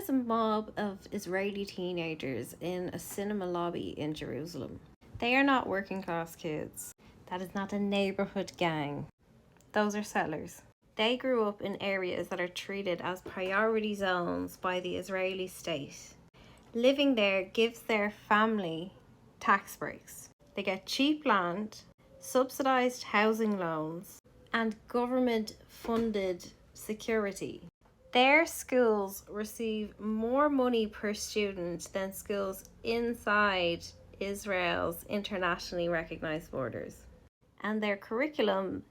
is a mob of Israeli teenagers in a cinema lobby in Jerusalem. They are not working class kids. That is not a neighborhood gang. Those are settlers. They grew up in areas that are treated as priority zones by the Israeli state. Living there gives their family tax breaks. They get cheap land, subsidized housing loans, and government-funded security. Their schools receive more money per student than schools inside Israel's internationally recognized borders. And their curriculum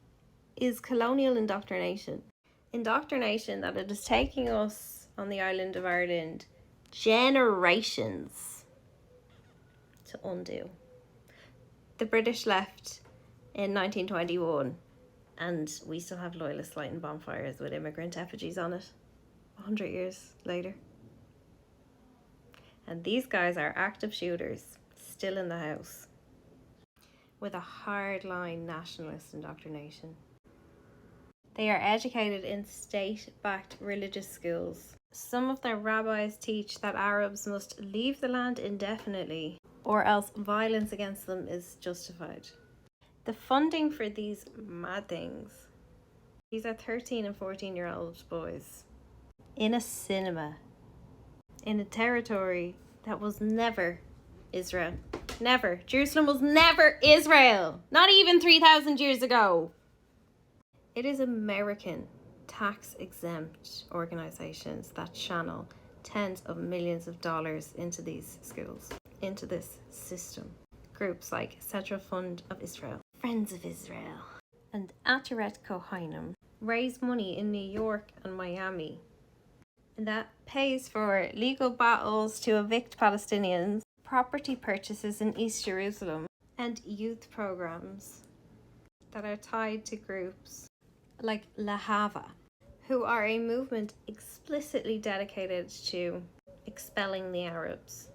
is colonial indoctrination. Indoctrination that it is taking us on the island of Ireland generations to undo. The British left in 1921 and we still have loyalists lighting bonfires with immigrant effigies on it 100 years later. And these guys are active shooters still in the house with a hardline nationalist indoctrination. They are educated in state-backed religious schools. Some of their rabbis teach that Arabs must leave the land indefinitely or else violence against them is justified. The funding for these mad things, these are 13 and 14-year-old boys in a cinema in a territory that was never Israel. Never. Jerusalem was never Israel. Not even 3,000 years ago. It is American tax-exempt organizations that channel tens of millions of dollars into these schools, into this system. Groups like Central Fund of Israel, Friends of Israel, and Ataret Kohanim raise money in New York and Miami. And that pays for legal battles to evict Palestinians, property purchases in East Jerusalem, and youth programs that are tied to groups like Lahava, who are a movement explicitly dedicated to expelling the Arabs.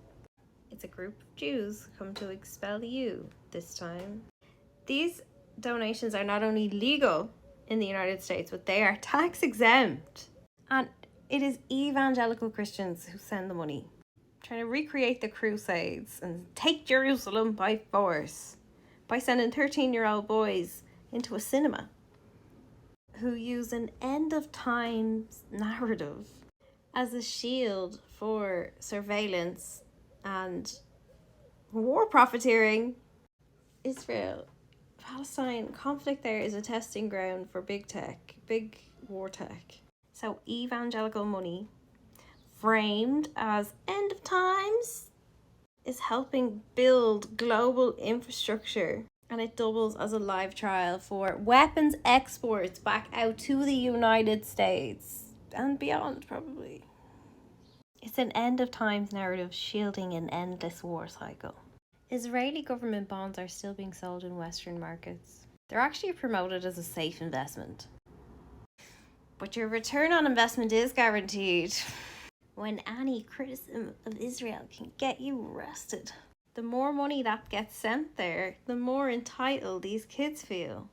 It's a group of Jews come to expel you this time. These donations are not only legal in the United States, but they are tax exempt. And it is evangelical Christians who send the money, trying to recreate the Crusades and take Jerusalem by force by sending 13-year-old boys into a cinema who use an end of times narrative as a shield for surveillance and war profiteering. Israel, Palestine conflict there is a testing ground for big tech, big war tech. So evangelical money, framed as end of times, is helping build global infrastructure, and it doubles as a live trial for weapons exports back out to the United States and beyond, probably. It's an end of times narrative shielding an endless war cycle. Israeli government bonds are still being sold in Western markets. They're actually promoted as a safe investment. But your return on investment is guaranteed when any criticism of Israel can get you arrested. The more money that gets sent there, the more entitled these kids feel.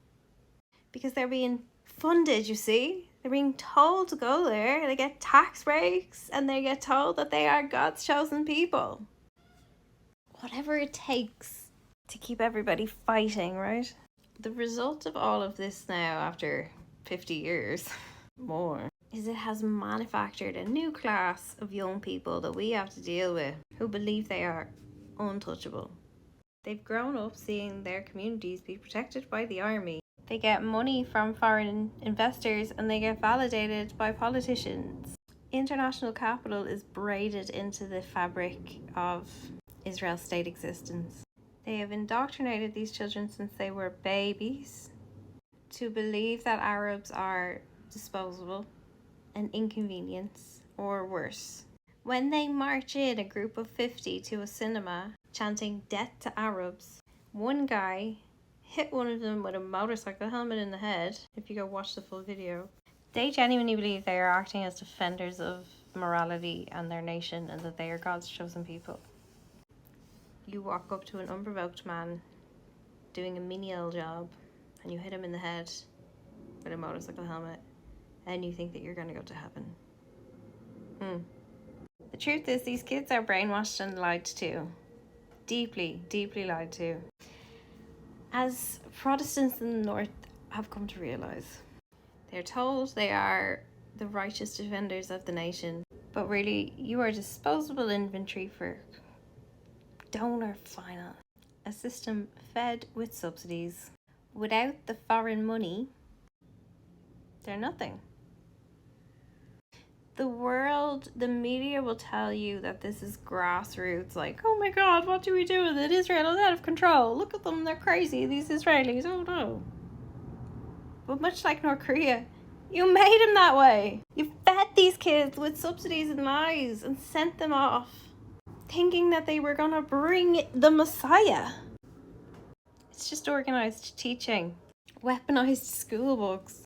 Because they're being funded, you see? They're being told to go there. They get tax breaks and they get told that they are God's chosen people. Whatever it takes to keep everybody fighting, right? The result of all of this now, after 50 years more, is it has manufactured a new class of young people that we have to deal with who believe they are untouchable. They've grown up seeing their communities be protected by the army. They get money from foreign investors and they get validated by politicians. International capital is braided into the fabric of Israel's state existence. They have indoctrinated these children since they were babies to believe that Arabs are disposable, an inconvenience, or worse. When they march in a group of 50 to a cinema chanting death to Arabs, one guy hit one of them with a motorcycle helmet in the head. If you go watch the full video, they genuinely believe they are acting as defenders of morality and their nation and that they are God's chosen people. You walk up to an unprovoked man doing a menial job and you hit him in the head with a motorcycle helmet and you think that you're going to go to heaven. truth is, these kids are brainwashed and lied to. Deeply, deeply lied to. As Protestants in the North have come to realise. They're told they are the righteous defenders of the nation, but really you are disposable inventory for donor finance. A system fed with subsidies. Without the foreign money, they're nothing. The world, the media will tell you that this is grassroots, like, oh my God, what do we do with it? Israel is out of control. Look at them, they're crazy, these Israelis, oh no. But much like North Korea, you made them that way. You fed these kids with subsidies and lies and sent them off, thinking that they were gonna bring the Messiah. It's just organized teaching, weaponized school books.